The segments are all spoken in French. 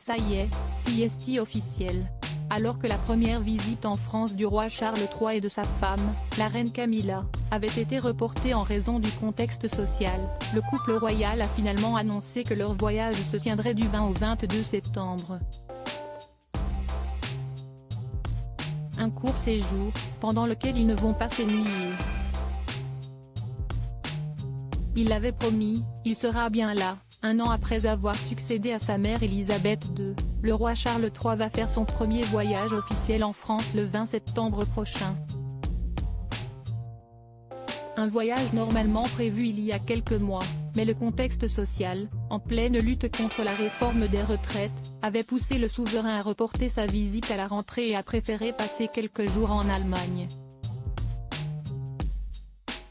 Ça y est, sieste officielle. Alors que la première visite en France du roi Charles III et de sa femme, la reine Camilla, avait été reportée en raison du contexte social, le couple royal a finalement annoncé que leur voyage se tiendrait du 20 au 22 septembre. Un court séjour, pendant lequel ils ne vont pas s'ennuyer. Il l'avait promis, il sera bien là. Un an après avoir succédé à sa mère Elisabeth II, le roi Charles III va faire son premier voyage officiel en France le 20 septembre prochain. Un voyage normalement prévu il y a quelques mois, mais le contexte social, en pleine lutte contre la réforme des retraites, avait poussé le souverain à reporter sa visite à la rentrée et a préféré passer quelques jours en Allemagne.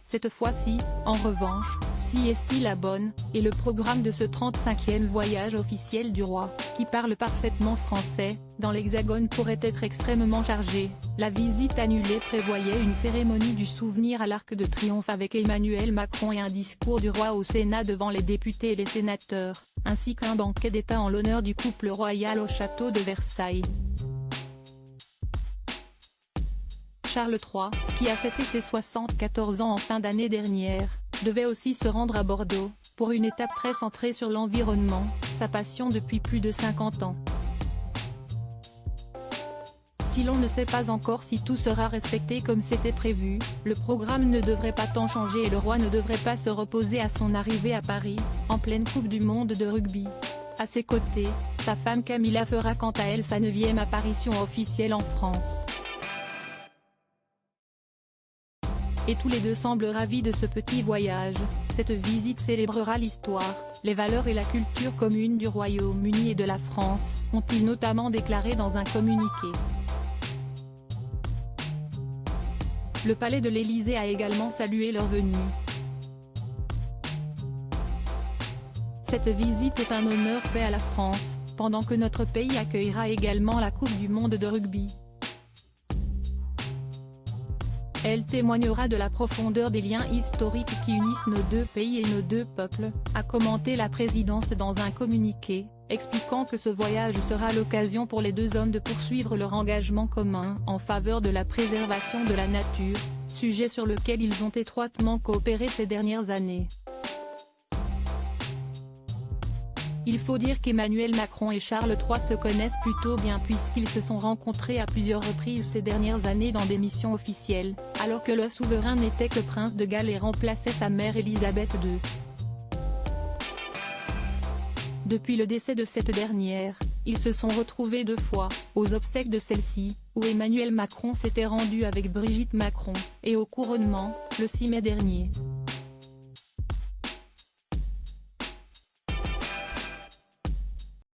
Cette fois-ci, en revanche, sieste la bonne, et le programme de ce 35e voyage officiel du roi, qui parle parfaitement français, dans l'Hexagone pourrait être extrêmement chargé. La visite annulée prévoyait une cérémonie du souvenir à l'Arc de Triomphe avec Emmanuel Macron et un discours du roi au Sénat devant les députés et les sénateurs, ainsi qu'un banquet d'État en l'honneur du couple royal au château de Versailles. Charles III, qui a fêté ses 74 ans en fin d'année dernière, devait aussi se rendre à Bordeaux, pour une étape très centrée sur l'environnement, sa passion depuis plus de 50 ans. Si l'on ne sait pas encore si tout sera respecté comme c'était prévu, le programme ne devrait pas tant changer et le roi ne devrait pas se reposer à son arrivée à Paris, en pleine Coupe du Monde de rugby. À ses côtés, sa femme Camilla fera quant à elle sa 9e apparition officielle en France. Et tous les deux semblent ravis de ce petit voyage. Cette visite célébrera l'histoire, les valeurs et la culture commune du Royaume-Uni et de la France, ont-ils notamment déclaré dans un communiqué. Le palais de l'Élysée a également salué leur venue. Cette visite est un honneur fait à la France, pendant que notre pays accueillera également la Coupe du Monde de rugby. Elle témoignera de la profondeur des liens historiques qui unissent nos deux pays et nos deux peuples, a commenté la présidence dans un communiqué, expliquant que ce voyage sera l'occasion pour les deux hommes de poursuivre leur engagement commun en faveur de la préservation de la nature, sujet sur lequel ils ont étroitement coopéré ces dernières années. Il faut dire qu'Emmanuel Macron et Charles III se connaissent plutôt bien puisqu'ils se sont rencontrés à plusieurs reprises ces dernières années dans des missions officielles, alors que le souverain n'était que prince de Galles et remplaçait sa mère Elisabeth II. Depuis le décès de cette dernière, ils se sont retrouvés 2 fois, aux obsèques de celle-ci, où Emmanuel Macron s'était rendu avec Brigitte Macron, et au couronnement, le 6 mai dernier.